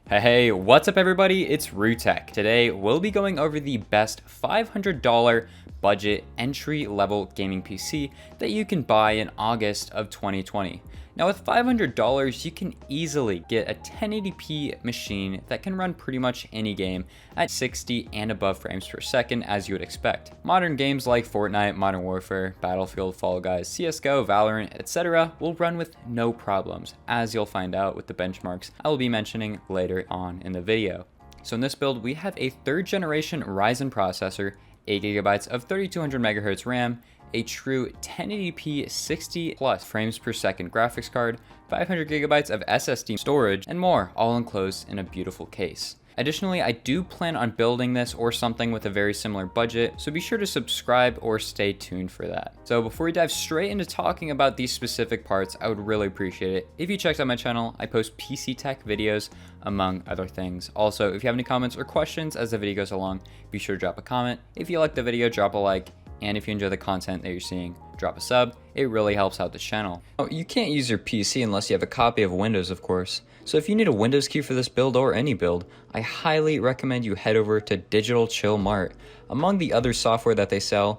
Hey, what's up everybody? It's Rutech. Today, we'll be going over the best $500 budget entry-level gaming PC that you can buy in August of 2020. Now with $500, you can easily get a 1080p machine that can run pretty much any game at 60 and above frames per second as you would expect. Modern games like Fortnite, Modern Warfare, Battlefield, Fall Guys, CSGO, Valorant, etc. will run with no problems, as you'll find out with the benchmarks I will be mentioning later on in the video. So in this build, we have a 3rd generation Ryzen processor, 8GB of 3200 MHz RAM, a true 1080p 60 plus frames per second graphics card, 500GB of SSD storage, and more, all enclosed in a beautiful case. Additionally, I do plan on building this or something with a very similar budget, so be sure to subscribe or stay tuned for that. So before we dive straight into talking about these specific parts, I would really appreciate it if you checked out my channel. I post PC tech videos, among other things. Also, if you have any comments or questions as the video goes along, be sure to drop a comment. If you like the video, drop a like. And if you enjoy the content that you're seeing, drop a sub. It really helps out the channel. Oh, you can't use your PC unless you have a copy of Windows, of course. So if you need a Windows key for this build or any build, I highly recommend you head over to Digital Chill Mart. Among the other software that they sell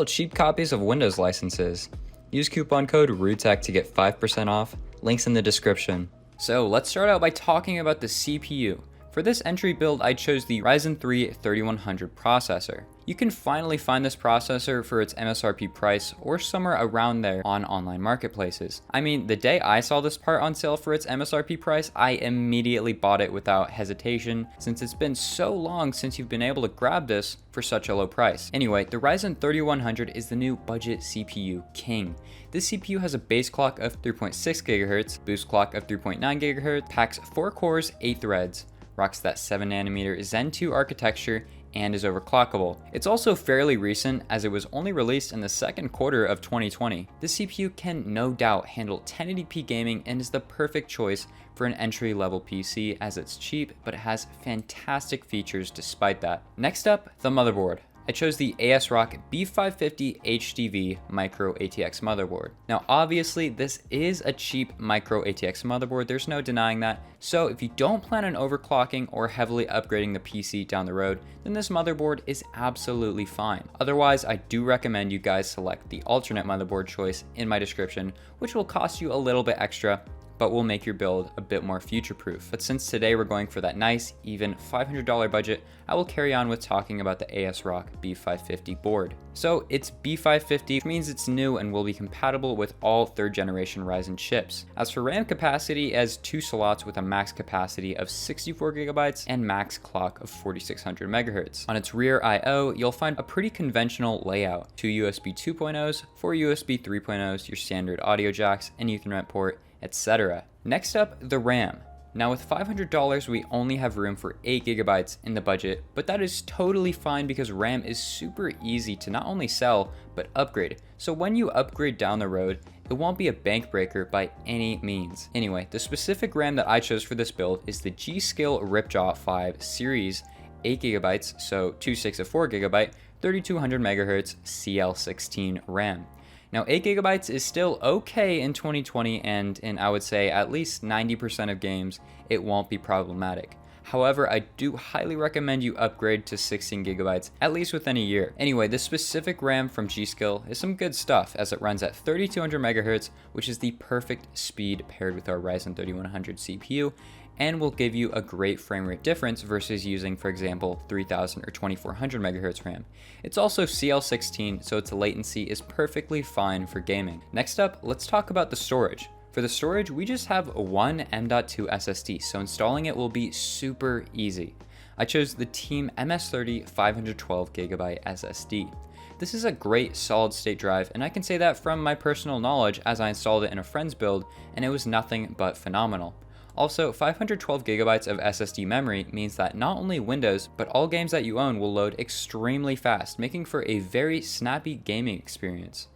cheap copies of Windows licenses. Use coupon code RUTECH to get 5% off. Links in the description. So let's start out by talking about the CPU. For this entry build, I chose the Ryzen 3 3100 processor. You can finally find this processor for its MSRP price or somewhere around there on online marketplaces. I mean, the day I saw this part on sale for its MSRP price, I immediately bought it without hesitation since it's been so long since you've been able to grab this for such a low price. Anyway, the Ryzen 3100 is the new budget CPU king. This CPU has a base clock of 3.6 GHz, boost clock of 3.9 GHz, packs 4 cores, 8 threads, rocks that 7nm Zen 2 architecture, and is overclockable. It's also fairly recent as it was only released in the second quarter of 2020. This CPU can no doubt handle 1080p gaming and is the perfect choice for an entry-level PC as it's cheap but it has fantastic features despite that. Next up, the motherboard. I chose the ASRock B550 HDV micro ATX motherboard. Now obviously this is a cheap micro ATX motherboard, there's no denying that. So if you don't plan on overclocking or heavily upgrading the PC down the road, then this motherboard is absolutely fine. Otherwise, I do recommend you guys select the alternate motherboard choice in my description, which will cost you a little bit extra, but will make your build a bit more future-proof. But since today we're going for that nice, even $500 budget, I will carry on with talking about the ASRock B550 board. So it's B550, which means it's new and will be compatible with all 3rd generation Ryzen chips. As for RAM capacity, it has 2 slots with a max capacity of 64GB and max clock of 4600 MHz. On its rear I/O, you'll find a pretty conventional layout: 2 USB 2.0s, 4 USB 3.0s, your standard audio jacks, and Ethernet port, etc. Next up, the RAM. Now with $500, we only have room for 8GB in the budget, but that is totally fine because RAM is super easy to not only sell, but upgrade. So when you upgrade down the road, it won't be a bank breaker by any means. Anyway, the specific RAM that I chose for this build is the G.Skill Ripjaw 5 series, 8GB, so 2 sticks of 4GB, 3200 MHz CL16 RAM. Now 8GB is still okay in 2020, and in I would say at least 90% of games, it won't be problematic. However, I do highly recommend you upgrade to 16GB at least within a year. Anyway, this specific RAM from G.Skill is some good stuff as it runs at 3200 MHz, which is the perfect speed paired with our Ryzen 3100 CPU, and will give you a great frame rate difference versus using, for example, 3000 or 2400 MHz RAM. It's also CL16, so its latency is perfectly fine for gaming. Next up, let's talk about the storage. For the storage, we just have one M.2 SSD, so installing it will be super easy. I chose the Team MS30 512GB SSD. This is a great solid state drive, and I can say that from my personal knowledge as I installed it in a friend's build, and it was nothing but phenomenal. Also, 512GB of SSD memory means that not only Windows, but all games that you own will load extremely fast, making for a very snappy gaming experience.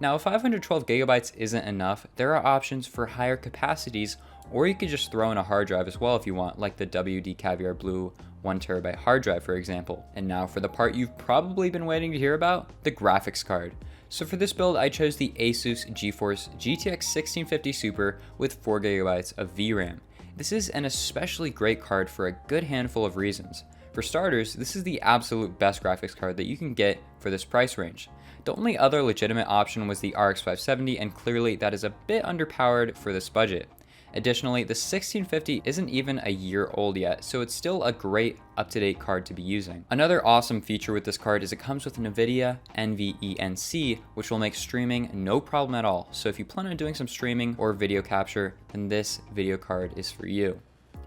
Now, if 512GB isn't enough, there are options for higher capacities, or you could just throw in a hard drive as well if you want, like the WD Caviar Blue 1TB hard drive, for example. And now for the part you've probably been waiting to hear about, the graphics card. So for this build, I chose the Asus GeForce GTX 1650 Super with 4GB of VRAM. This is an especially great card for a good handful of reasons. For starters, this is the absolute best graphics card that you can get for this price range. The only other legitimate option was the RX 570, and clearly that is a bit underpowered for this budget. Additionally, the 1650 isn't even a year old yet, so it's still a great up-to-date card to be using. Another awesome feature with this card is it comes with NVIDIA NVENC, which will make streaming no problem at all. So if you plan on doing some streaming or video capture, then this video card is for you.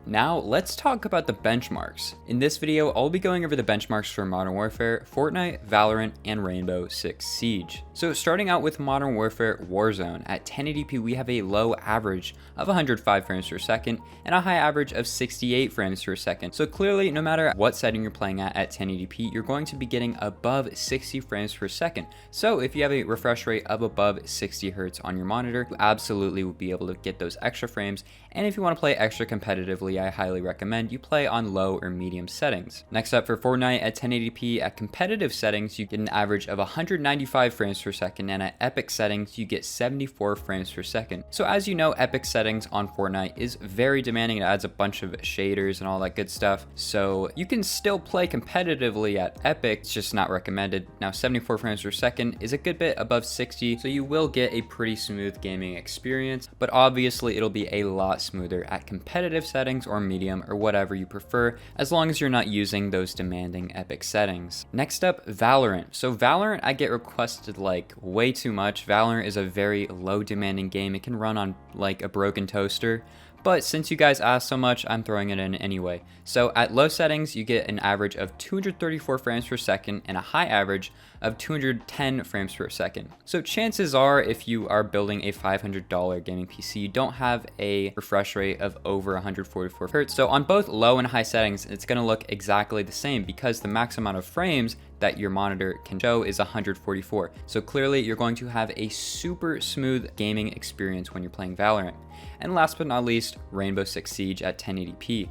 Now, let's talk about the benchmarks. In this video, I'll be going over the benchmarks for Modern Warfare, Fortnite, Valorant, and Rainbow Six Siege. So starting out with Modern Warfare Warzone, at 1080p we have a low average of 105 frames per second and a high average of 68 frames per second. So clearly, no matter what setting you're playing at 1080p, you're going to be getting above 60 frames per second. So if you have a refresh rate of above 60 Hz on your monitor, you absolutely will be able to get those extra frames. And if you want to play extra competitively, I highly recommend you play on low or medium settings. Next up, for Fortnite at 1080p at competitive settings, you get an average of 195 frames per second, and at epic settings, you get 74 frames per second. So as you know, epic settings on Fortnite is very demanding. It adds a bunch of shaders and all that good stuff. So you can still play competitively at epic, it's just not recommended. Now 74 frames per second is a good bit above 60, so you will get a pretty smooth gaming experience, but obviously it'll be a lot smoother at competitive settings or medium or whatever you prefer, as long as you're not using those demanding epic settings. Next up, Valorant. So Valorant, I get requested like way too much. Valorant is a very low demanding game. It can run on like a broken toaster. But since you guys asked so much, I'm throwing it in anyway. So at low settings, you get an average of 234 frames per second and a high average of 210 frames per second. So chances are, if you are building a $500 gaming PC, you don't have a refresh rate of over 144 Hz. So on both low and high settings, it's gonna look exactly the same because the max amount of frames that your monitor can show is 144. So clearly you're going to have a super smooth gaming experience when you're playing Valorant. And last but not least, Rainbow Six Siege at 1080p.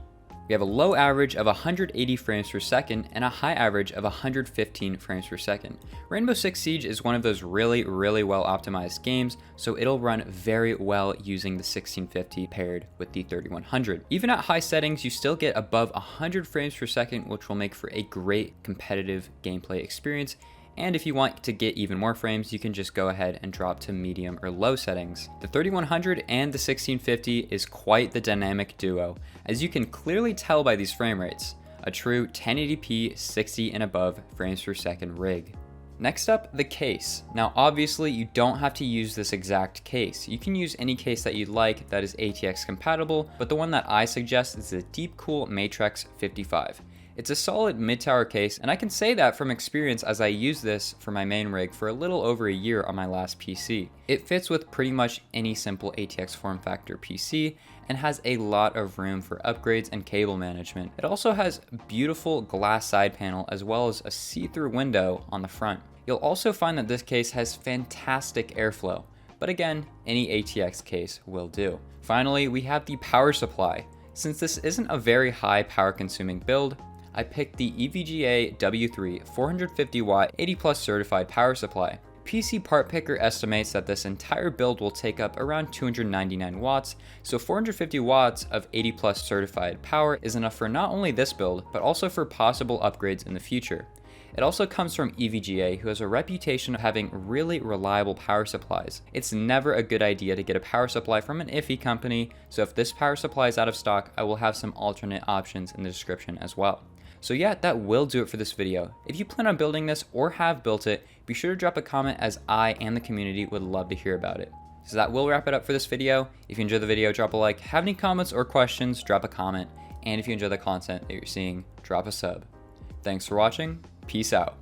We have a low average of 180 frames per second and a high average of 115 frames per second. Rainbow Six Siege is one of those really well optimized games, so it'll run very well using the 1650 paired with the 3100. Even at high settings, you still get above 100 frames per second, which will make for a great competitive gameplay experience. And if you want to get even more frames, you can just go ahead and drop to medium or low settings. The 3100 and the 1650 is quite the dynamic duo, as you can clearly tell by these frame rates. A true 1080p 60 and above frames per second rig. Next up, the case. Now obviously you don't have to use this exact case. You can use any case that you'd like that is ATX compatible, but the one that I suggest is the Deepcool Matrix 55. It's a solid mid-tower case, and I can say that from experience as I use this for my main rig for a little over a year on my last PC. It fits with pretty much any simple ATX form factor PC and has a lot of room for upgrades and cable management. It also has beautiful glass side panel as well as a see-through window on the front. You'll also find that this case has fantastic airflow, but again, any ATX case will do. Finally, we have the power supply. Since this isn't a very high power consuming build, I picked the EVGA W3 450 watt 80 plus certified power supply. PC Part Picker estimates that this entire build will take up around 299 watts, so 450 watts of 80 plus certified power is enough for not only this build, but also for possible upgrades in the future. It also comes from EVGA, who has a reputation of having really reliable power supplies. It's never a good idea to get a power supply from an iffy company, so if this power supply is out of stock, I will have some alternate options in the description as well. So yeah, that will do it for this video. If you plan on building this or have built it, be sure to drop a comment, as I and the community would love to hear about it. So that will wrap it up for this video. If you enjoyed the video, drop a like. Have any comments or questions, drop a comment. And if you enjoy the content that you're seeing, drop a sub. Thanks for watching. Peace out.